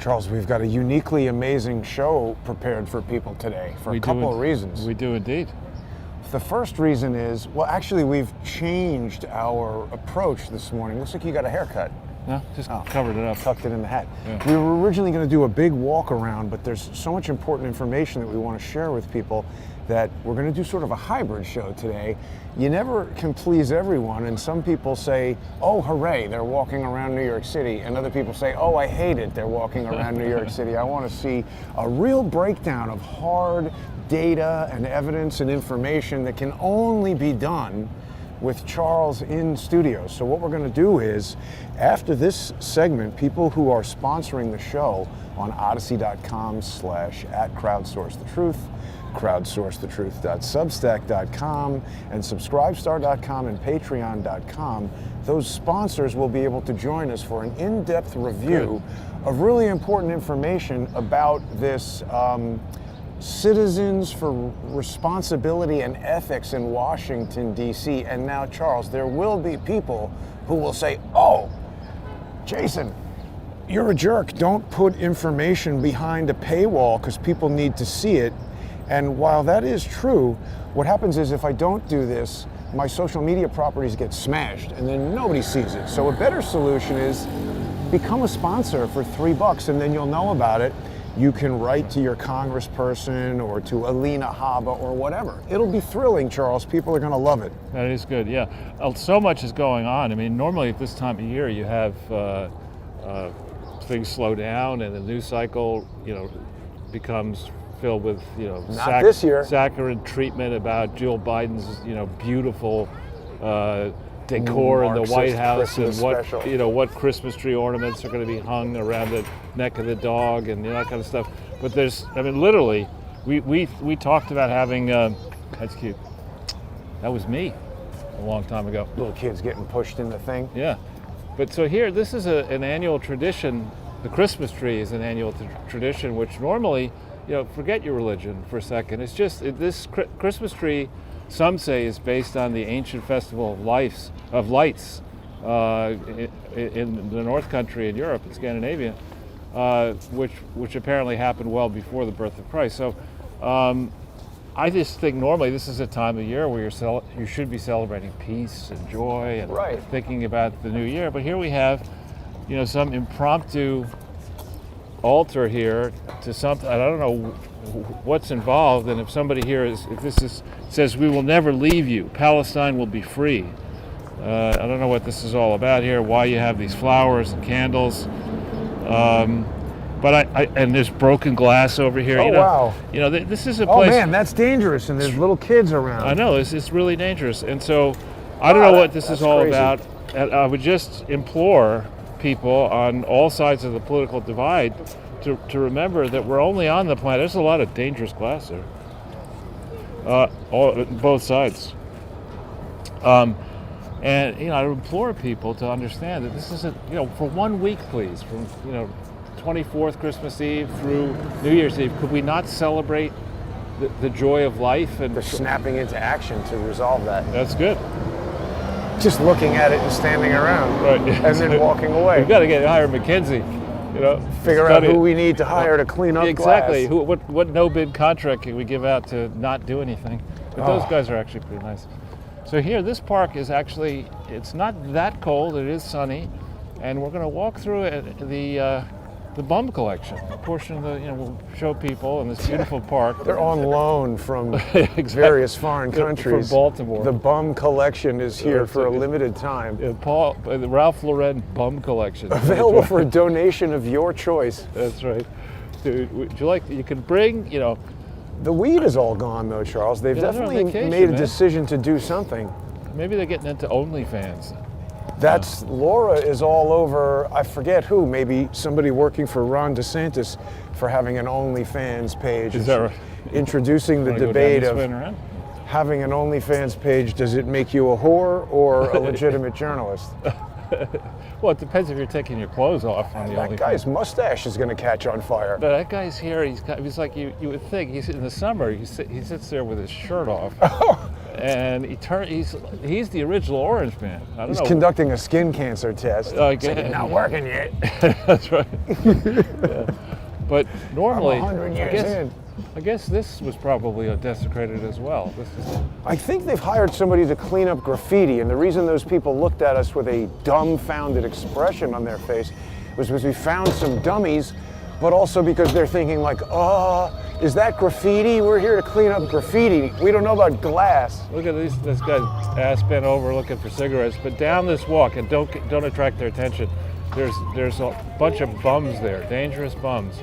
Charles, we've got a uniquely amazing show prepared for people today for a couple of reasons. We do indeed. The first reason is, well, actually, we've changed our approach this morning. Looks like you got a haircut. No, just covered it up. Tucked it in the hat. Yeah. We were originally going to do a big walk around, but there's so much important information that we want to share with people that we're going to do sort of a hybrid show today. You never can please everyone, and some people say, oh, hooray, they're walking around New York City, and other people say, oh, I hate it, they're walking around New York City. I want to see a real breakdown of hard data and evidence and information that can only be done with Charles in studio. So what we're going to do is, after this segment, people who are sponsoring the show on odyssey.com/@crowdsourcethetruth, crowdsourcethetruth.substack.com, and subscribestar.com and patreon.com, those sponsors will be able to join us for an in-depth review of really important information about this Citizens for Responsibility and Ethics in Washington, D.C. And now, Charles, there will be people who will say, oh, Jason, you're a jerk. Don't put information behind a paywall because people need to see it. And while that is true, what happens is if I don't do this, my social media properties get smashed and then nobody sees it. So a better solution is become a sponsor for $3 and then you'll know about it. You can write to your congressperson or to Alina Habba or whatever. It'll be thrilling, Charles. People are going to love it. That is good, yeah. So much is going on. I mean, normally at this time of year, you have things slow down and the news cycle, becomes filled with, Not this year. saccharine treatment about Jill Biden's, beautiful decor in the White House Christmas and what special. What Christmas tree ornaments are going to be hung around the neck of the dog and that kind of stuff. But literally, we talked about having. That's cute. That was me a long time ago. Little kids getting pushed in the thing. Yeah, but so here, this is an annual tradition. The Christmas tree is an annual tradition, which normally, forget your religion for a second. It's just this Christmas tree. Some say is based on the ancient festival of lights in the North Country in Europe, in Scandinavia, which apparently happened well before the birth of Christ. So I just think normally this is a time of year where you should be celebrating peace and joy and thinking about the new year. But here we have, some impromptu altar here to something. I don't know what's involved, and if somebody here says we will never leave you, Palestine will be free. I don't know what this is all about here, why you have these flowers and candles, but and there's broken glass over here. Wow! This is a place. Oh man, that's dangerous, and there's little kids around. I know it's really dangerous, and so I don't know what this is all crazy. about. And I would just implore people on all sides of the political divide to remember that we're only on the planet. There's a lot of dangerous glass there, both sides. And I implore people to understand that this is for 1 week, please, from 24th Christmas Eve through New Year's Eve. Could we not celebrate the joy of life and they're snapping into action to resolve that? That's good. Just looking at it and standing around, right, and then walking away. We've got to hire McKinsey. Figure out who we need to hire to clean up exactly. glass. What no-bid contract can we give out to not do anything? But those guys are actually pretty nice. So here, this park is actually, it's not that cold. It is sunny, and we're going to walk through the bum collection, a portion of we'll show people in this beautiful park. They're on loan from various foreign countries. From Baltimore. The bum collection is here for a limited time. The Ralph Lauren bum collection. Available for a donation of your choice. That's right. Dude, would you you can bring, The weed is all gone though, Charles. They've definitely made a decision to do something. Maybe they're getting into OnlyFans. That's Laura is all over, I forget who, maybe somebody working for Ron DeSantis for having an OnlyFans page. Is that right? Introducing the debate of having an OnlyFans page, does it make you a whore or a legitimate journalist? Well, it depends if you're taking your clothes off on the OnlyFans. That guy's mustache is going to catch on fire. But that guy's here, he's like, you would think, in the summer, he sits there with his shirt off. and he's the original Orange Man. I don't He's know. conducting a skin cancer test. It's not working yet. That's right. Yeah. But normally, I'm 100 years in. I guess this was probably desecrated as well. I think they've hired somebody to clean up graffiti, and the reason those people looked at us with a dumbfounded expression on their face was because we found some dummies, but also because they're thinking like, is that graffiti? We're here to clean up graffiti. We don't know about glass. Look at this guy's ass bent over looking for cigarettes. But down this walk, and don't attract their attention, there's a bunch of bums there, dangerous bums,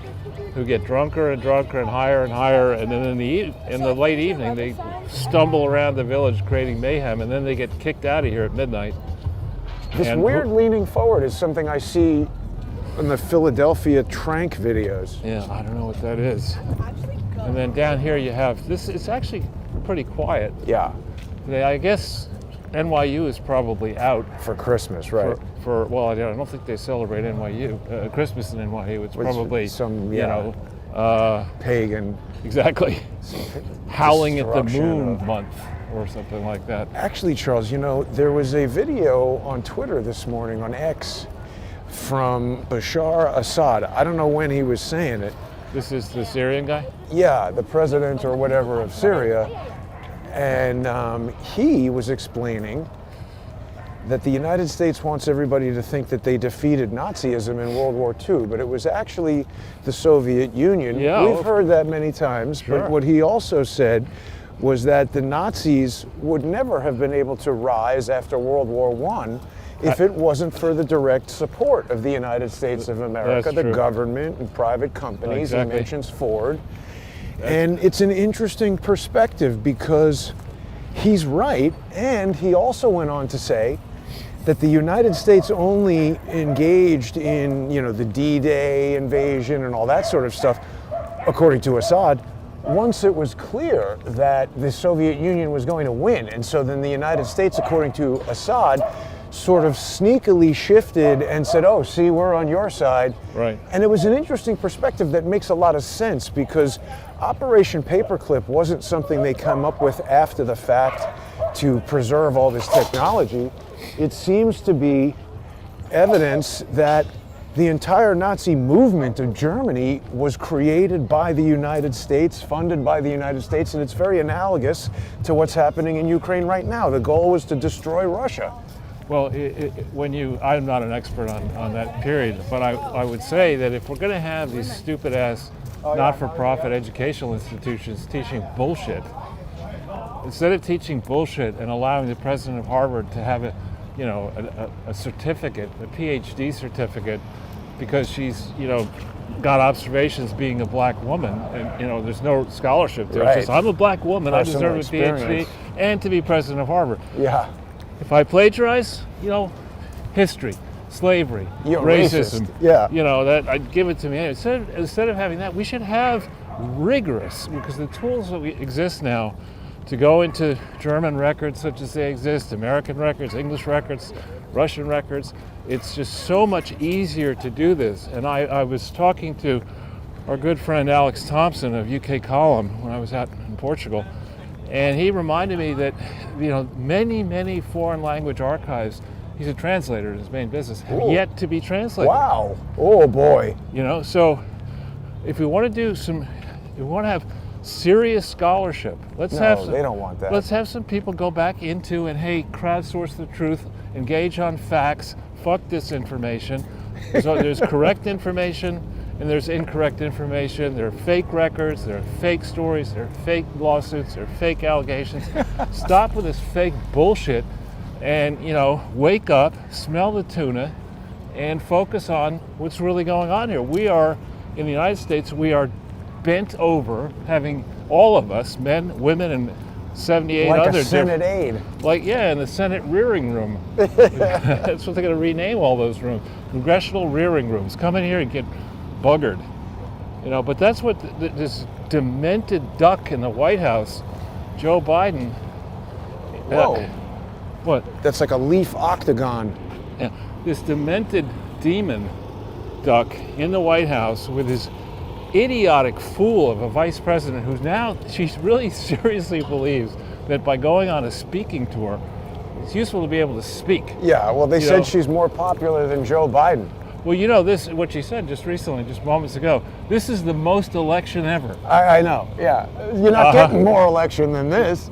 who get drunker and drunker and higher, and then in the late evening they stumble around the village creating mayhem, and then they get kicked out of here at midnight. This weird leaning forward is something I see in the Philadelphia Trank videos. Yeah, I don't know what that is. And then down here you have this. It's actually pretty quiet. Yeah. I guess NYU is probably out for Christmas, right? Well, I don't think they celebrate NYU Christmas in NYU. It's probably some pagan. Exactly. Howling at the Moon month or something like that. Actually, Charles, there was a video on Twitter this morning on X from Bashar Assad. I don't know when he was saying it. This is the Syrian guy? Yeah, the president or whatever of Syria. And he was explaining that the United States wants everybody to think that they defeated Nazism in World War II, but it was actually the Soviet Union. Yeah, we've heard that many times, sure. But what he also said was that the Nazis would never have been able to rise after World War I if it wasn't for the direct support of the United States of America, the government and private companies. Exactly. He mentions Ford. And it's an interesting perspective because he's right, and he also went on to say that the United States only engaged in, the D-Day invasion and all that sort of stuff, according to Assad, once it was clear that the Soviet Union was going to win. And so then the United States, according to Assad, sort of sneakily shifted and said, oh, see, we're on your side. Right. And it was an interesting perspective that makes a lot of sense because Operation Paperclip wasn't something they come up with after the fact to preserve all this technology. It seems to be evidence that the entire Nazi movement of Germany was created by the United States, funded by the United States, and it's very analogous to what's happening in Ukraine right now. The goal was to destroy Russia. Well, I'm not an expert on that period, but I would say that if we're going to have these stupid-ass not-for-profit educational institutions teaching bullshit, instead of teaching bullshit and allowing the president of Harvard to have a certificate, a PhD certificate, because she's got observations being a black woman, and there's no scholarship to it. It's just, I'm a black woman, I deserve a PhD, and to be president of Harvard. Yeah. If I plagiarize, history, slavery, racism, racist. That I'd give it to me. Instead of having that, we should have rigorous, because the tools that exist now to go into German records such as they exist, American records, English records, Russian records, it's just so much easier to do this. And I was talking to our good friend Alex Thompson of UK Column when I was out in Portugal, and he reminded me that many foreign language archives, he's a translator in his main business, have yet to be translated. Wow. Oh boy. So if we want to have serious scholarship, they don't want that. Let's have some people go back into and crowdsource the truth, engage on facts, fuck disinformation. So there's correct information and there's incorrect information. There are fake records, there are fake stories, there are fake lawsuits, there are fake allegations. Stop with this fake bullshit and, wake up, smell the tuna, and focus on what's really going on here. We are, in the United States, we are bent over, having all of us, men, women, and 78 like other a Senate aide. In the Senate rearing room. That's what they're going to rename all those rooms. Congressional rearing rooms. Come in here and get buggered. But that's what this demented duck in the White House, Joe Biden. Whoa. What? That's like a leaf octagon. Yeah. This demented demon duck in the White House with his idiotic fool of a vice president she really seriously believes that by going on a speaking tour, it's useful to be able to speak. Yeah, well, they You said know. she's more popular than Joe Biden. Well, you know, this, what she said just recently, just moments ago, this is the most election ever. I know, yeah. You're not getting more election than this.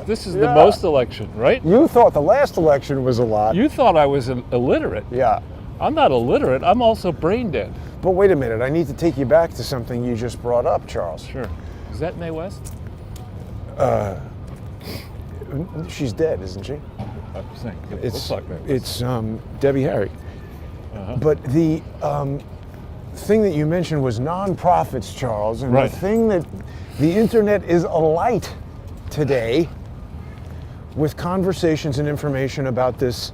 This is the most election, right? You thought the last election was a lot. You thought I was illiterate. Yeah. I'm not illiterate, I'm also brain dead. But wait a minute, I need to take you back to something you just brought up, Charles. Sure. Is that Mae West? She's dead, isn't she? I'm just saying, it looks like Mae West. It's Debbie Harry. But the thing that you mentioned was nonprofits, Charles, and Right. the thing that the internet is alight today with conversations and information about this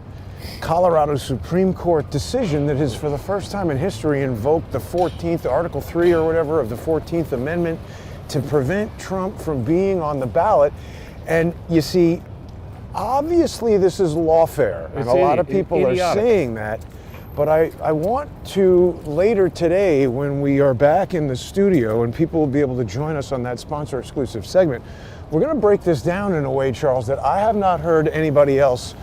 Colorado Supreme Court decision that has, for the first time in history, invoked the 14th, Article 3 or whatever of the 14th Amendment to prevent Trump from being on the ballot. And you see, obviously this is lawfare, and a lot of people are saying that. But I want to, later today, when we are back in the studio and people will be able to join us on that sponsor-exclusive segment, we're going to break this down in a way, Charles, that I have not heard anybody else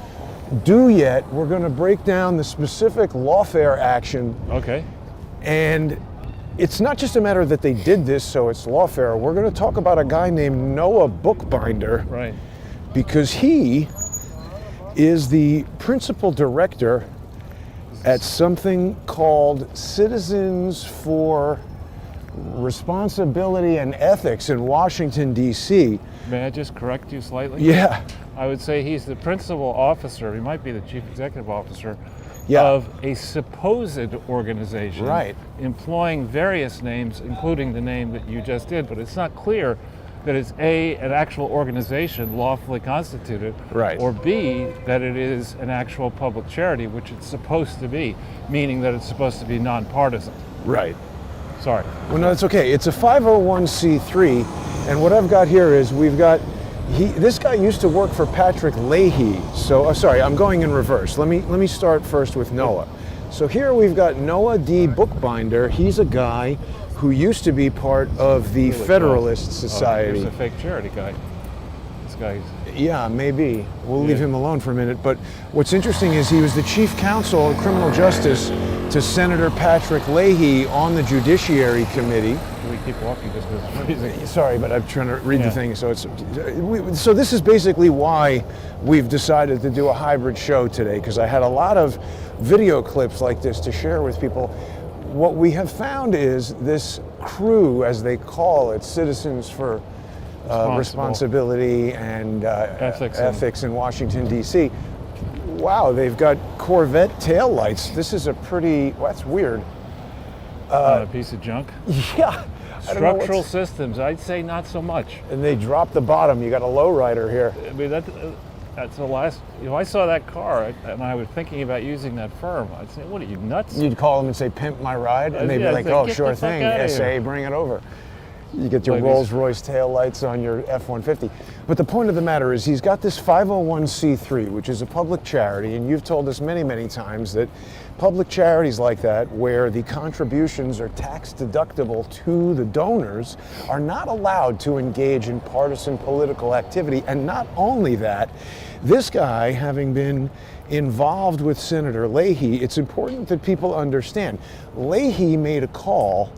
do yet. We're going to break down the specific lawfare action. Okay. And it's not just a matter that they did this, so it's lawfare. We're going to talk about a guy named Noah Bookbinder. Right. Because he is the principal director at something called Citizens for Responsibility and Ethics in Washington, D.C. May I just correct you slightly? Yeah. I would say he's the principal officer, he might be the chief executive officer, Yeah. of a supposed organization. Right. Employing various names, including the name that you just did, but it's not clear that it's A, an actual organization lawfully constituted, Right. or B, that it is an actual public charity, which it's supposed to be, meaning that it's supposed to be nonpartisan. Right. Sorry. Well, no, it's okay. It's a 501c3, and what I've got here is this guy used to work for Patrick Leahy. So, sorry, I'm going in reverse. Let me start first with Noah. So here we've got Noah D. Bookbinder. He's a guy who used to be part of the Federalist Society. He's a fake charity guy. This guy's... Yeah, maybe. We'll leave him alone for a minute. But what's interesting is he was the chief counsel of criminal justice to Senator Patrick Leahy on the Judiciary Committee. Can we keep walking just because it's freezing? Sorry, but I'm trying to read the thing. So so this is basically why we've decided to do a hybrid show today, because I had a lot of video clips like this to share with people. What we have found is this crew, as they call it, Citizens for Responsibility and Ethics in Washington, D.C. Wow, they've got Corvette taillights. This is a pretty, that's weird. A piece of junk. Yeah. Structural systems, I'd say not so much. And they dropped the bottom. You got a lowrider here. I mean, that's the last, if I saw that car and I was thinking about using that firm, I'd say, what are you, nuts? You'd call them and say, pimp my ride? And they'd be like, I'd say, oh, "Get sure the fuck thing, outta SA, here." bring it over. You get your Like Rolls Royce taillights on your F-150. But the point of the matter is he's got this 501c3, which is a public charity, and you've told us many, many times that public charities like that, where the contributions are tax deductible to the donors, are not allowed to engage in partisan political activity. And not only that, this guy, having been involved with Senator Leahy, it's important that people understand, Leahy made a call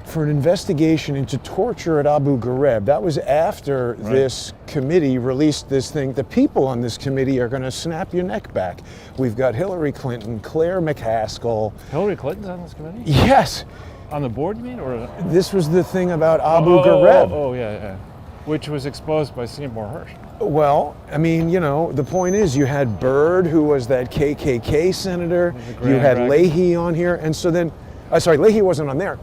for an investigation into torture at Abu Ghraib. That was after this committee released this thing. The people on this committee are going to snap your neck back. We've got Hillary Clinton, Claire McCaskill. Hillary Clinton's on this committee? Yes. On the board, you mean? Or This was the thing about Abu Ghraib. Oh, yeah. Which was exposed by Seymour Hersh. Well, I mean, you know, the point is you had Byrd, who was that KKK senator. You had Leahy on here. And so then, Leahy wasn't on there.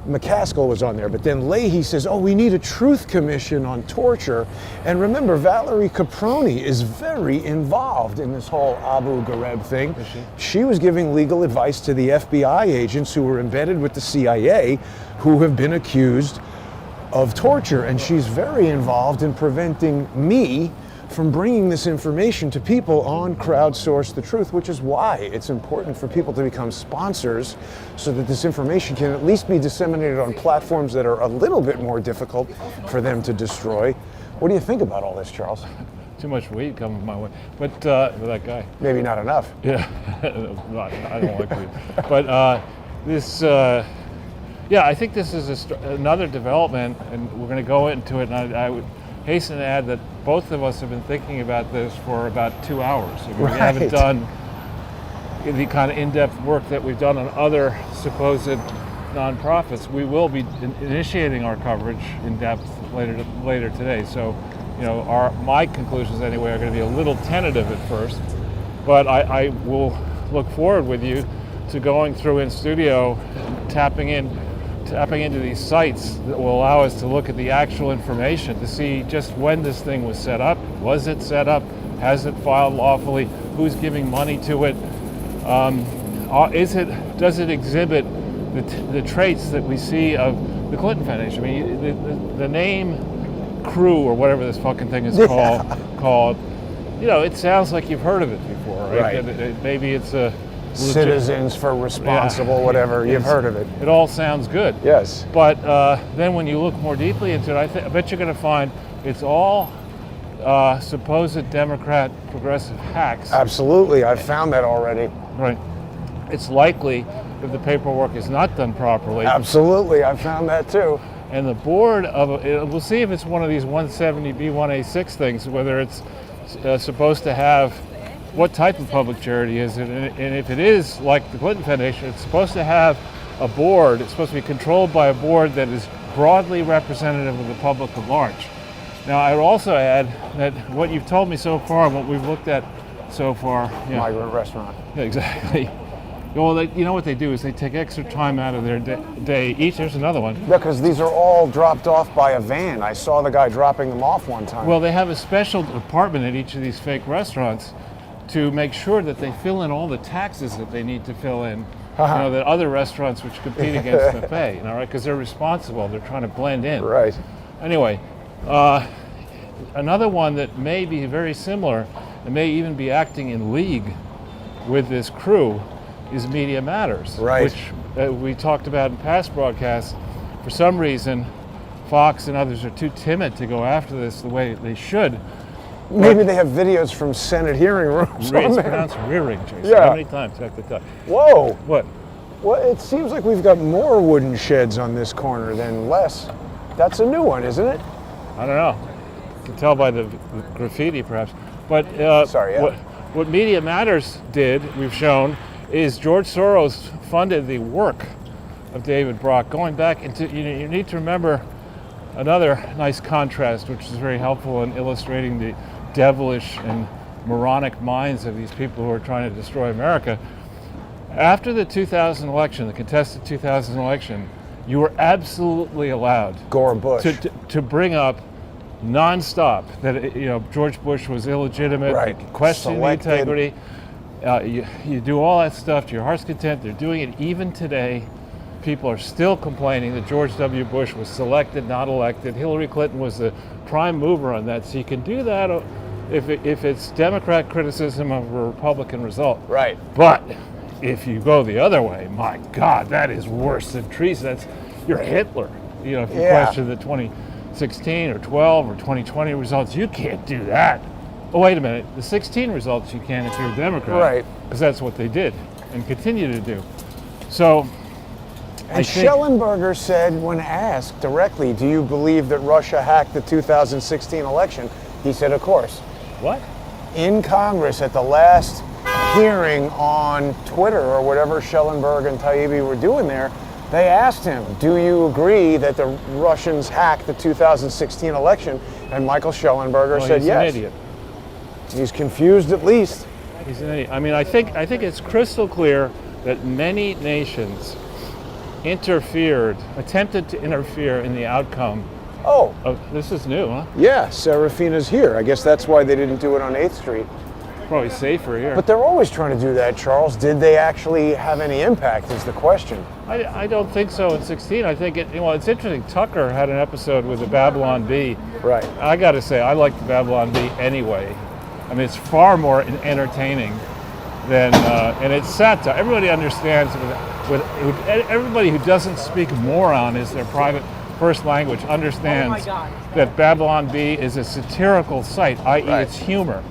McCaskill was on there, but then Leahy says, oh, we need a truth commission on torture. And remember, Valerie Caproni is very involved in this whole Abu Ghraib thing. Is she? She was giving legal advice to the FBI agents who were embedded with the CIA, who have been accused of torture. And she's very involved in preventing me from bringing this information to people on Crowdsource the Truth, which is why it's important for people to become sponsors so that this information can at least be disseminated on platforms that are a little bit more difficult for them to destroy. What do you think about all this, Charles? Too much weed coming my way. But with that guy. Maybe not enough. Yeah, I don't like weed. But this, yeah, I think this is another development, and we're going to go into it. And I would hasten to add that both of us have been thinking about this for about 2 hours. I mean, Right. We haven't done the kind of in-depth work that we've done on other supposed nonprofits. We will be initiating our coverage in depth later today. So, you know, my conclusions anyway are going to be a little tentative at first, but I will look forward with you to going through in studio, tapping into these sites that will allow us to look at the actual information to see just when this thing was set up. Was it set up? Has it filed lawfully? Who's giving money to it? Does it exhibit the traits that we see of the Clinton Foundation? I mean, the name Crew or whatever this fucking thing is called, you know, it sounds like you've heard of it before, right? Right. Maybe it's a Citizens for Responsible, whatever. You've heard of it. It all sounds good. Yes. But then when you look more deeply into it, I bet you're going to find it's all supposed Democrat progressive hacks. Absolutely. I've found that already. Right. It's likely if the paperwork is not done properly. Absolutely. I've found that too. And the board we'll see if it's one of these 170B1A6 things, whether it's supposed to have, what type of public charity is it, and if it is like the Clinton Foundation, it's supposed to have a board, it's supposed to be controlled by a board that is broadly representative of the public at large. Now, I would also add that what you've told me so far, what we've looked at so far. Migrant restaurant. Yeah, exactly. Well, you know what they do is they take extra time out of their day each. There's another one. Yeah, because these are all dropped off by a van. I saw the guy dropping them off one time. Well, they have a special department at each of these fake restaurants to make sure that they fill in all the taxes that they need to fill in, you know, that other restaurants which compete against them pay, you know, right? Because they're responsible. They're trying to blend in. Right. Anyway, another one that may be very similar and may even be acting in league with this Crew is Media Matters, right, which we talked about in past broadcasts. For some reason, Fox and others are too timid to go after this the way they should. Maybe they have videos from Senate hearing rooms. It's pronounced rearing, Jason. Yeah. How many times do I have to tell you? Whoa. What? Well, it seems like we've got more wooden sheds on this corner than less. That's a new one, isn't it? I don't know. You can tell by the graffiti, perhaps. But Sorry, yeah. what Media Matters did, we've shown, is George Soros funded the work of David Brock. Going back into, you need to remember another nice contrast, which is very helpful in illustrating the devilish and moronic minds of these people who are trying to destroy America. After the 2000 election, the contested 2000 election, you were absolutely allowed Gore Bush. to bring up nonstop that, you know, George Bush was illegitimate, Right. questioning the Selected. integrity. You do all that stuff to your heart's content. They're doing it even today. People are still complaining that George W. Bush was selected, not elected. Hillary Clinton was the prime mover on that. So you can do that if it's Democrat criticism of a Republican result. Right. But if you go the other way, my God, that is worse than treason. You're Hitler. You know, if you question the 2016 or 12 or 2020 results, you can't do that. Oh, wait a minute. The 16 results you can if you're a Democrat. Right. Because that's what they did and continue to do. So, And Schellenberger said, when asked directly, do you believe that Russia hacked the 2016 election? He said, of course. What? In Congress at the last hearing on Twitter or whatever Schellenberg and Taibbi were doing there, they asked him, do you agree that the Russians hacked the 2016 election? And Michael Schellenberger said yes. He's an idiot. He's confused at least. He's an idiot. I mean, I think it's crystal clear that many nations attempted to interfere in the outcome. Oh. This is new, huh? Yeah, Serafina's here. I guess that's why they didn't do it on 8th Street. Probably safer here. But they're always trying to do that, Charles. Did they actually have any impact is the question. I don't think so in 16. I think it's interesting. Tucker had an episode with the Babylon Bee. Right. I got to say, I like the Babylon Bee anyway. I mean, it's far more entertaining than, and it's satire. Everybody understands, everybody who doesn't speak moron is their private first language understands that Babylon Bee is a satirical site, i.e. Right. it's humor.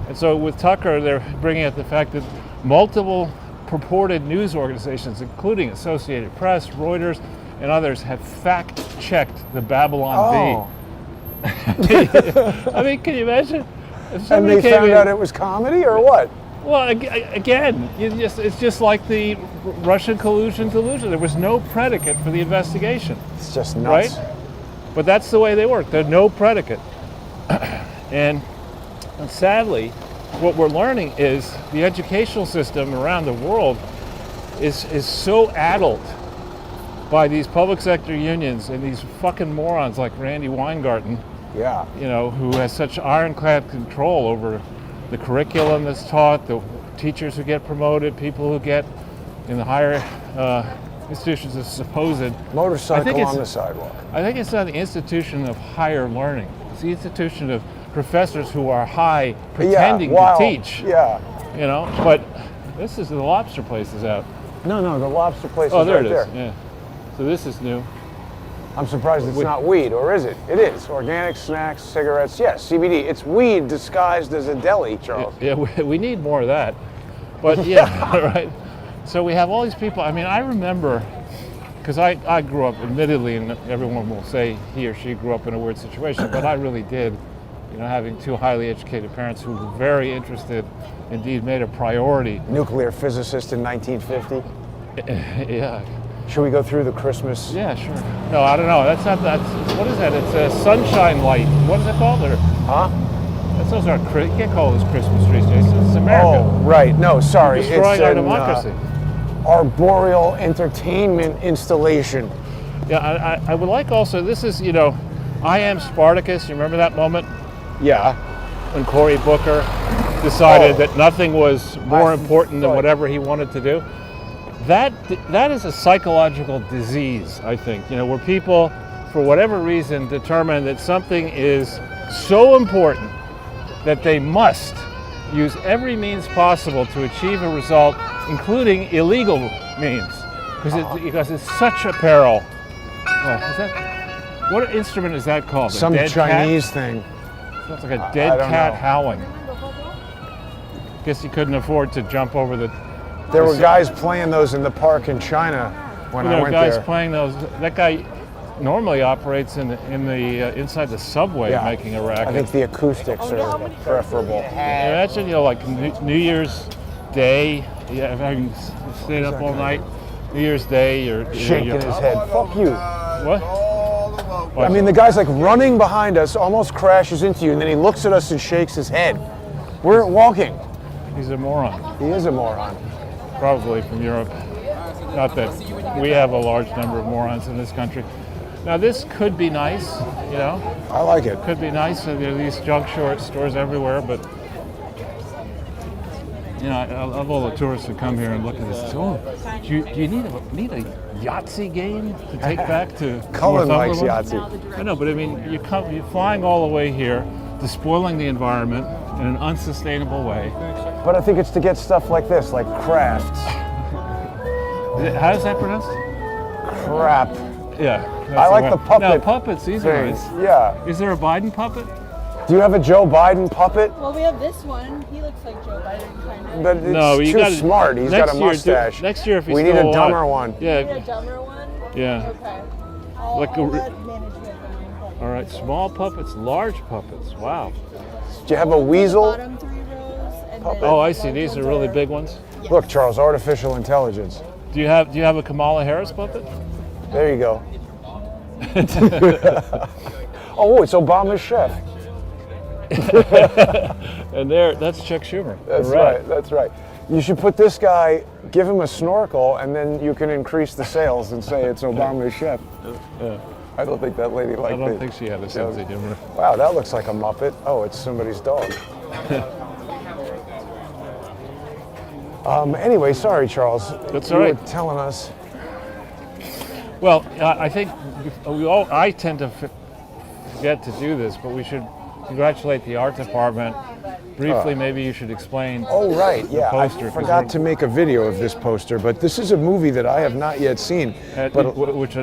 And so with Tucker, they're bringing up the fact that multiple purported news organizations, including Associated Press, Reuters, and others, have fact-checked the Babylon Bee. I mean, can you imagine? If And they came found in- out it was comedy or what? Well, again, it's just like the Russian collusion delusion. There was no predicate for the investigation, It's just nuts. right? But that's the way they work. There's no predicate. And sadly, what we're learning is the educational system around the world is so addled by these public sector unions and these fucking morons like Randy Weingarten, Yeah. who has such ironclad control over the curriculum that's taught, the teachers who get promoted, people who get in the higher institutions of supposed Motorcycle on the sidewalk. I think it's not the institution of higher learning. It's the institution of professors who are high pretending to teach. Yeah. But this is the Lobster Place is out. No, the Lobster Place Oh, is there right it is. there. Yeah. So this is new. I'm surprised it's not weed, or is it? It is. Organic snacks, cigarettes. Yes, CBD. It's weed disguised as a deli, Charles. Yeah, we need more of that. But yeah, right. So we have all these people. I mean, I remember, because I grew up, admittedly, and everyone will say he or she grew up in a weird situation, but I really did. Having two highly educated parents who were very interested, indeed made a priority. Nuclear physicist in 1950. Yeah. Should we go through the Christmas? Yeah, sure. No, I don't know. What is that? It's a sunshine light. What is it called? Huh? Those aren't, you can't call those Christmas trees, Jason. It's America. Oh, right. No, sorry. Destroying It's our an democracy. arboreal entertainment installation. Yeah, I would like also, this is, I Am Spartacus. You remember that moment? Yeah. When Cory Booker decided that nothing was more important than thought- whatever he wanted to do. That is a psychological disease, I think, where people, for whatever reason, determine that something is so important that they must use every means possible to achieve a result, including illegal means, because it's such a peril. What instrument is that called? Some a dead Chinese cat? thing. Sounds like a dead don't cat know. howling. Guess he couldn't afford to jump over the. There were guys playing those in the park in China when I went guys there. playing those. That guy normally operates in the inside the subway Yeah. making a racket. I think the acoustics are preferable. Imagine, like New Year's Day, having stayed up all night. New Year's Day, you're Shaking his head. Fuck you. What? I mean, the guy's like running behind us, almost crashes into you, and then he looks at us and shakes his head. We're walking. He's a moron. He is a moron. Probably from Europe. Not that we have a large number of morons in this country. Now this could be nice, I like it. Could be nice. There are these junk stores everywhere, but I love all the tourists who come here and look at this. Oh, do you need a Yahtzee game to take back to Cullen likes Northumberland? Yahtzee. I know, but I mean, you're flying all the way here, despoiling the environment in an unsustainable way. But I think it's to get stuff like this, like crafts. How is that pronounced? Crap. Yeah. I like the puppet No, puppets, these are things. nice. Yeah. Is there a Biden puppet? Do you have a Joe Biden puppet? Well, we have this one. He looks like Joe Biden, kind of. But it's No, you too got smart. He's got a mustache. Next year, if he's we need still a dumber alive. one. Need Yeah. a dumber one? Yeah. Okay. Like a I'll re- let management know. All right. Small puppets, large puppets. Wow. Do you have a weasel? Bottom 3 rows. And then Oh, I the see. large These are ones really big ones. Look, Charles, artificial intelligence. Do you have a Kamala Harris puppet? There you go. Oh, it's Obama's chef. And that's Chuck Schumer. That's right. That's right. You should put this guy, give him a snorkel, and then you can increase the sales and say it's Obama's chef. Yeah. I don't think that lady liked I it. don't think she had a sense of humor. Wow, that looks like a Muppet. Oh, it's somebody's dog. Anyway, sorry, Charles. That's You all were right. telling us. Well, I think I tend to forget to do this, but we should congratulate the art department briefly, maybe you should explain. Oh, right, yeah. I poster, 'cause forgot to make a video of this poster, but this is a movie that I have not yet seen. Which a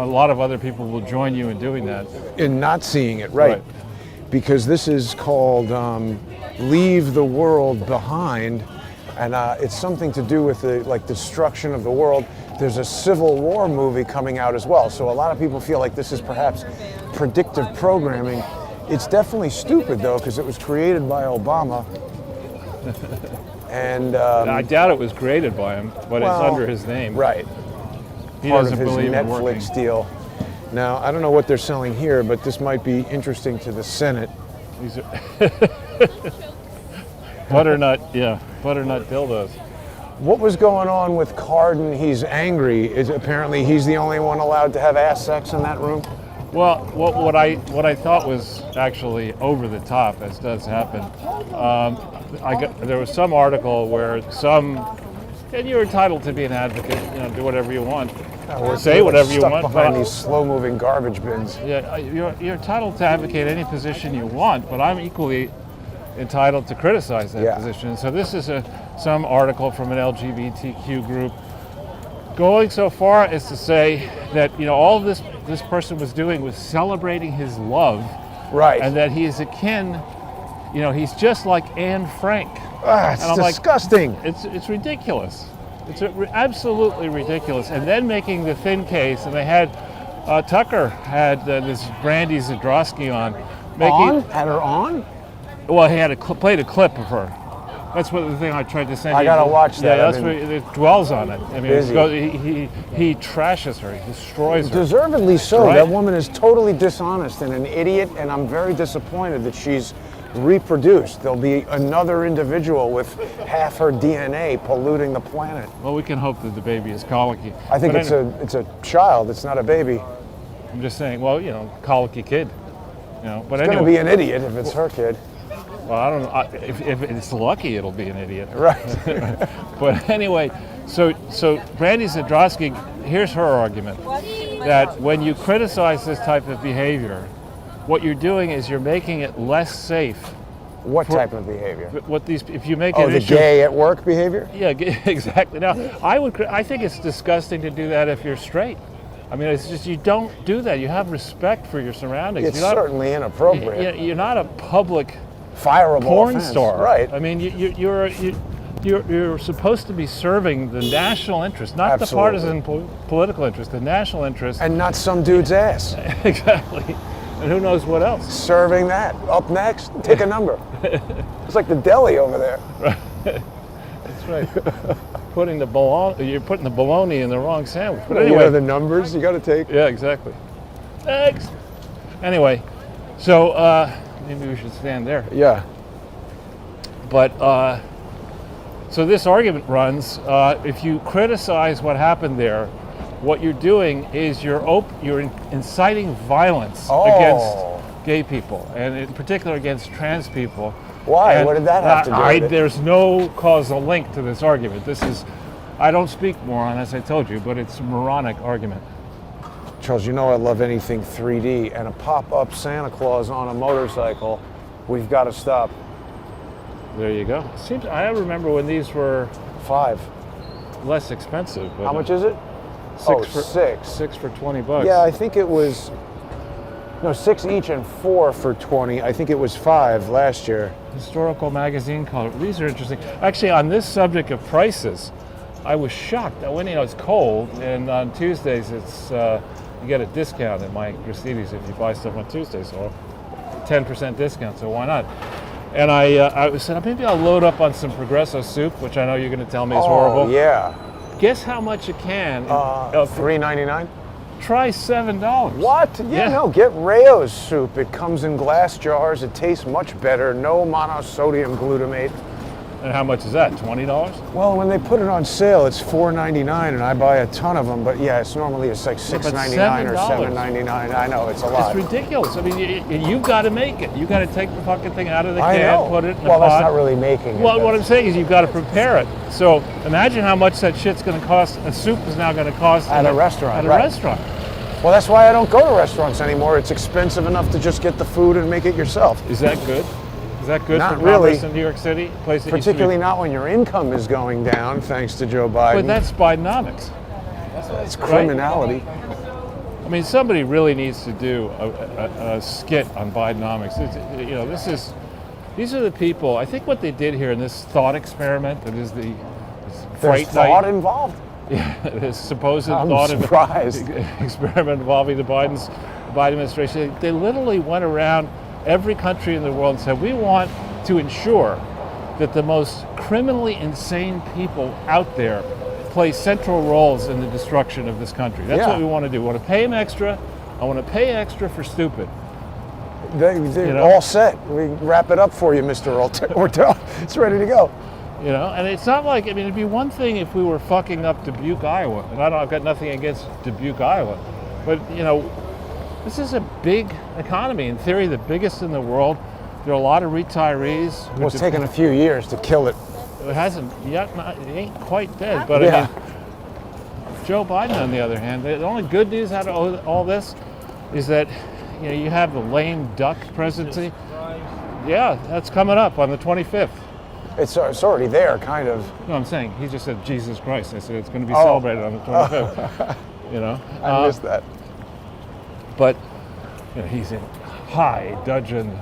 lot of other people will join you in doing that. In not seeing it, right. Because this is called Leave the World Behind, and it's something to do with the destruction of the world. There's a Civil War movie coming out as well, so a lot of people feel like this is perhaps predictive programming. It's definitely stupid, though, because it was created by Obama. And I doubt it was created by him, but it's under his name. Right. He Part doesn't of his believe in working. Netflix deal. Now, I don't know what they're selling here, but this might be interesting to the Senate. These are butternut dildos. What was going on with Cardin? He's angry. Apparently he's the only one allowed to have ass sex in that room? Well, what I thought was actually over the top, as does happen. There was some article where and you're entitled to be an advocate, do whatever you want, or say whatever you want. Behind these slow-moving garbage bins. Yeah, you're entitled to advocate any position you want, but I'm equally entitled to criticize that position. So this is some article from an LGBTQ group going so far as to say that all this person was doing was celebrating his love, right? And that he is akin, he's just like Anne Frank. It's disgusting. It's ridiculous. It's absolutely ridiculous. And then making the thin case, and they had Tucker had this Brandy Zadrowski on. Had her on? Well, he had played a clip of her. That's what the thing I tried to send you. I gotta watch that. Yeah, that's what it dwells on it. I mean, he trashes her. He destroys her. Deservedly so. Right? That woman is totally dishonest and an idiot, and I'm very disappointed that she's reproduced. There'll be another individual with half her DNA polluting the planet. Well, we can hope that the baby is colicky. I think it's a child. It's not a baby. I'm just saying. Well, colicky kid. But it's going to be an idiot if it's her kid. Well, I don't know. If it's lucky, it'll be an idiot. Right. But anyway, so Brandy Zadrowski, here's her argument, that when you criticize this type of behavior, what you're doing is you're making it less safe. What type of behavior? If you make the gay at work behavior? Yeah, exactly. Now, I think it's disgusting to do that if you're straight. I mean, it's just, you don't do that. You have respect for your surroundings. It's certainly inappropriate. You're not a public fireable porn offense. star, right? I mean, you're supposed to be serving the national interest, not the partisan political interest, the national interest, and not some dude's ass. Exactly, and who knows what else? Serving that. Up next, take a number. It's like the deli over there. Right. That's right. You're putting the bologna in the wrong sandwich. But anyway, the numbers you got to take. Yeah, exactly. Next. Anyway, so. Maybe we should stand there. Yeah. But so this argument runs: if you criticize what happened there, what you're doing is you're inciting violence against gay people, and in particular against trans people. Why? And what did that have to do with it? There's no causal link to this argument. I don't speak moron, as I told you, but it's a moronic argument. Charles, I love anything 3D, and a pop-up Santa Claus on a motorcycle, we've got to stop. There you go. I remember when these were $5. Less expensive. But how much is it? $6. 6 for $20. Yeah, I think it was 6 each and 4 for 20. I think it was 5 last year. Historical magazine color. These are interesting. Actually, on this subject of prices, I was shocked that when it's cold, and on Tuesdays you get a discount at my Mercedes if you buy stuff on Tuesdays, so 10% discount. So why not? And I said maybe I'll load up on some Progresso soup, which I know you're going to tell me is horrible. Oh yeah. Guess how much a can? $3.99. Try $7. What? Yeah, no, get Rayo's soup. It comes in glass jars. It tastes much better. No monosodium glutamate. And how much is that? $20? Well, when they put it on sale, it's $4.99, and I buy a ton of them. But yeah, it's normally like $6.99 or $7.99. I know, it's a lot. It's ridiculous. I mean, you've got to make it. You've got to take the fucking thing out of the I can, know. put it in a Well, pot. that's not really making it. Well, what I'm saying is you've got to prepare it. So imagine how much that shit's going to cost. A soup is now going to cost at a restaurant. At a right. restaurant. Well, that's why I don't go to restaurants anymore. It's expensive enough to just get the food and make it yourself. Is that good? Is that good Not for commerce really. in New York City? A place that used to be- Particularly not when your income is going down, thanks to Joe Biden. But that's Bidenomics. it's criminality. I mean, somebody really needs to do a skit on Bidenomics. These are the people. I think what they did here in this thought experiment that is this There's fright thought night, involved. this supposed I'm thought surprised. experiment involving the Biden administration. They literally went around every country in the world and said, we want to ensure that the most criminally insane people out there play central roles in the destruction of this country. That's Yeah. what we want to do. We want to pay them extra. I want to pay extra for stupid. They're all set. We wrap it up for you, Mr. Ortel. It's ready to go. And it's not like, I mean, it'd be one thing if we were fucking up Dubuque, Iowa. And I've got nothing against Dubuque, Iowa. But, this is a big economy. In theory, the biggest in the world. There are a lot of retirees. Well, it's taken a few years to kill it. It hasn't yet, it ain't quite dead. But Yeah. I mean, Joe Biden, on the other hand, the only good news out of all this is that, you have the lame duck presidency. Yeah, that's coming up on the 25th. It's already there, kind of. No, I'm saying, he just said Jesus Christ. I said it's going to be Oh. celebrated on the 25th. I missed that. But he's in high dudgeon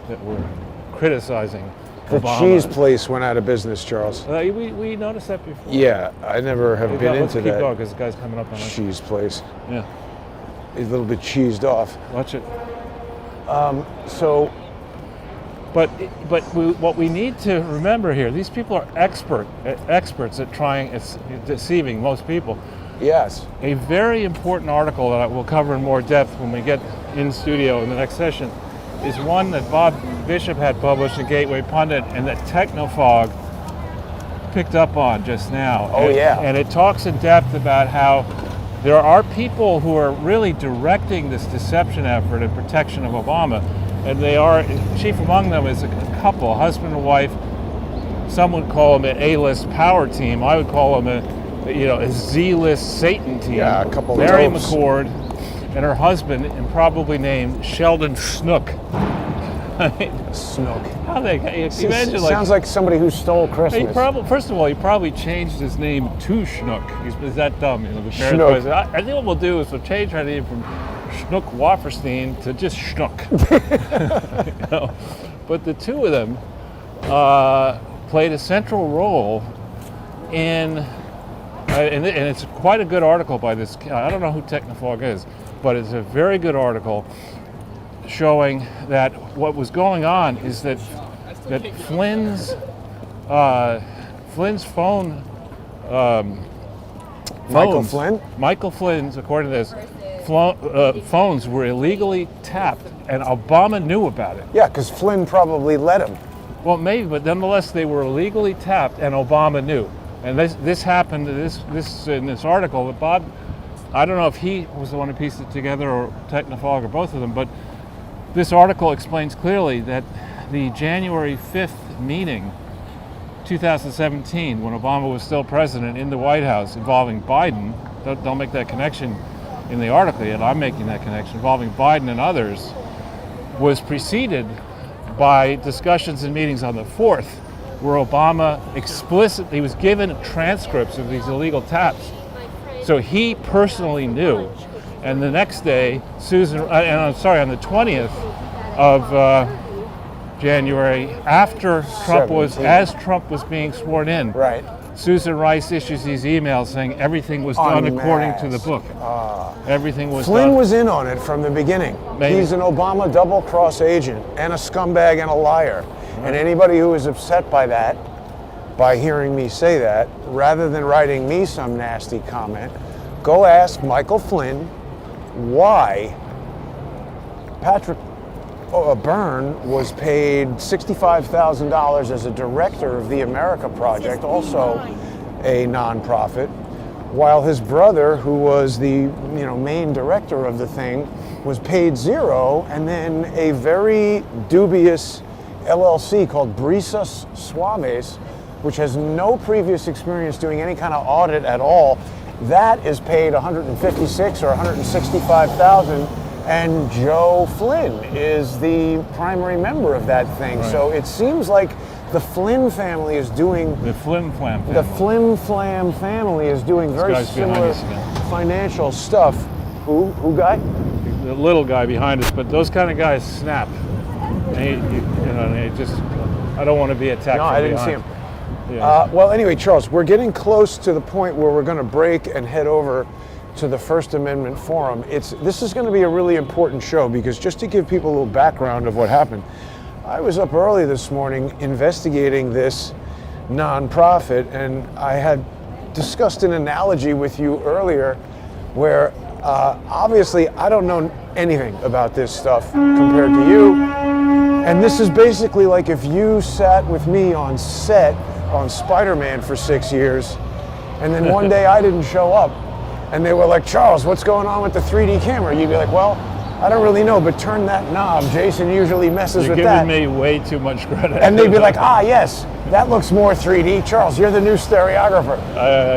that we're criticizing The Obama. cheese place went out of business, Charles. We noticed that before. Yeah, I never have been Let's into keep going that because the guy's coming up on us. cheese place. Yeah, He's a little bit cheesed off. watch it. So, What we need to remember here, these people are experts at deceiving most people. yes. A very important article that I will cover in more depth when we get in studio in the next session is one that Bob Bishop had published in Gateway Pundit and that Technofog picked up on just now. Oh, yeah. And it talks in depth about how there are people who are really directing this deception effort and protection of Obama. And they are, chief among them is a couple, husband and wife. Some would call them an A-list power team. I would call them a Z-list Satan team. Yeah, a couple of Mary dopes. McCord and her husband, and probably named Sheldon Snook. Snook. How they imagine Sounds like somebody who stole Christmas. First of all, he probably changed his name to Schnook. He's that dumb. The parents Schnook. always say, I think what we'll do is we'll change our name from Schnook Wafferstein to just Schnook. But the two of them played a central role in, and it's quite a good article by this. I don't know who Technofog is, but it's a very good article showing that what was going on is that Flynn's phone. Michael Flynn? Michael Flynn's, according to this, phones were illegally tapped, and Obama knew about it. Yeah, because Flynn probably let him. Well, maybe, but nonetheless, they were illegally tapped, and Obama knew. And this happened. This in this article. But Bob, I don't know if he was the one who pieced it together, or Technofog, or both of them. But this article explains clearly that the January 5th meeting, 2017, when Obama was still president in the White House, involving Biden. Don't make that connection in the article yet. I'm making that connection involving Biden and others. Was preceded by discussions and meetings on the 4th, where Obama explicitly was given transcripts of these illegal taps. So he personally knew. And the next day, on the 20th of January, after Trump as Trump was being sworn in, Right. Susan Rice issues these emails saying everything was done according to the book. Everything was Flynn done. was in on it from the beginning. Maybe. He's an Obama double-cross agent and a scumbag and a liar. And anybody who is upset by that, by hearing me say that, rather than writing me some nasty comment, go ask Michael Flynn why Patrick Byrne was paid $65,000 as a director of the America Project, also a nonprofit, while his brother, who was the main director of the thing, was paid zero, and then a very dubious LLC called Brisas Suaves, which has no previous experience doing any kind of audit at all, that is paid $156,000 or $165,000, and Joe Flynn is the primary member of that thing. Right. So it seems like the Flynn family is doing The Flim Flam family. the Flim Flam family is doing very guy's behind similar us again. financial stuff. Who guy? The little guy behind us, but those kind of guys snap. I don't want to be attacked. No, from I didn't see behind. him. Yeah. Well, anyway, Charles, we're getting close to the point where we're going to break and head over to the First Amendment Forum. This is going to be a really important show because just to give people a little background of what happened, I was up early this morning investigating this nonprofit, and I had discussed an analogy with you earlier where obviously I don't know anything about this stuff compared to you. And this is basically like if you sat with me on set on Spider-Man for 6 years, and then one day I didn't show up, and they were like, Charles, what's going on with the 3D camera? You'd be like, well, I don't really know, but turn that knob. Jason usually messes You're with giving that. me way too much credit. And they'd be like, yes, that looks more 3D. Charles, you're the new stereographer.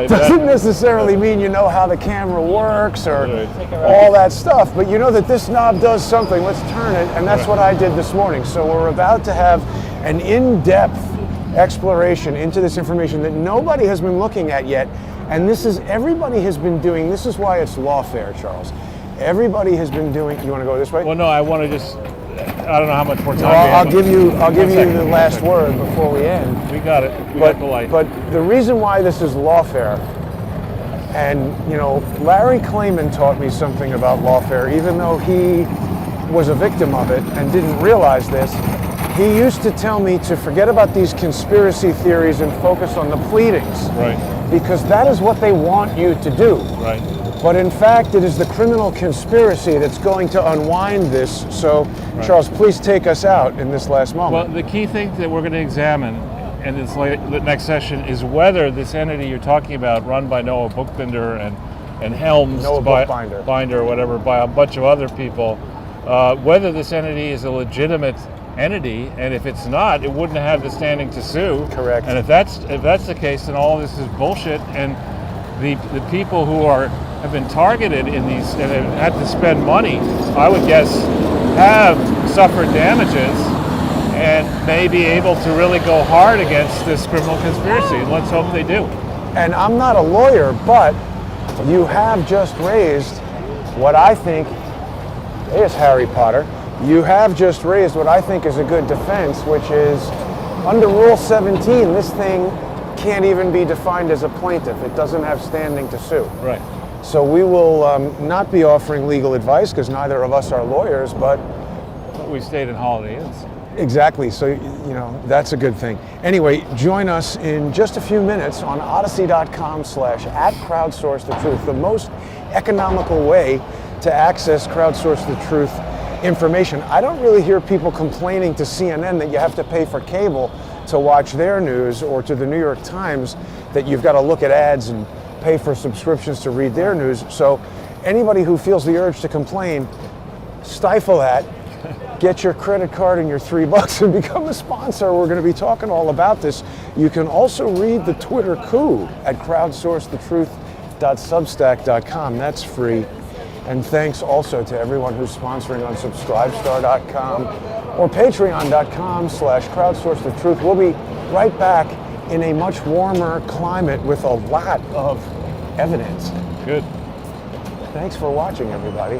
Doesn't necessarily mean you know how the camera works or all that stuff, but you know that this knob does something. Let's turn it, and that's what I did this morning. So we're about to have an in-depth exploration into this information that nobody has been looking at yet, and everybody has been doing. This is why it's lawfare, Charles. Everybody has been doing. You want to go this way? Well, no, I want to just. I don't know how much more time. I'll give you second, the last word before we end. We got it. We got the light. But the reason why this is lawfare, and Larry Klayman taught me something about lawfare, even though he was a victim of it and didn't realize this. He used to tell me to forget about these conspiracy theories and focus on the pleadings. Right. Because that is what they want you to do. Right. But in fact, it is the criminal conspiracy that's going to unwind this. So, Right. Charles, please take us out in this last moment. Well, the key thing that we're going to examine in this the next session is whether this entity you're talking about, run by Noah Bookbinder and Helms Noah Binder or whatever, by a bunch of other people, whether this entity is a legitimate entity, and if it's not, it wouldn't have the standing to sue. Correct. And if that's the case, then all this is bullshit. And the people who have been targeted in these and have had to spend money, I would guess, have suffered damages and may be able to really go hard against this criminal conspiracy. And let's hope they do. And I'm not a lawyer, but you have just raised what I think is Harry Potter. You have just raised what I think is a good defense, which is under Rule 17, this thing can't even be defined as a plaintiff. It doesn't have standing to sue. Right. So we will not be offering legal advice because neither of us are lawyers, but We stayed in Holiday Inns. exactly. So, that's a good thing. Anyway, join us in just a few minutes on odyssey.com/@crowdsource the truth, the most economical way to access Crowdsource the Truth information. I don't really hear people complaining to CNN that you have to pay for cable to watch their news, or to the New York Times that you've got to look at ads and pay for subscriptions to read their news. So anybody who feels the urge to complain, stifle that, get your credit card and your $3 and become a sponsor. We're going to be talking all about this. You can also read the Twitter coup at crowdsourcethetruth.substack.com. That's free. And thanks also to everyone who's sponsoring on subscribestar.com or patreon.com/crowdsourcethetruth. We'll be right back in a much warmer climate with a lot of evidence. Good. Thanks for watching, everybody.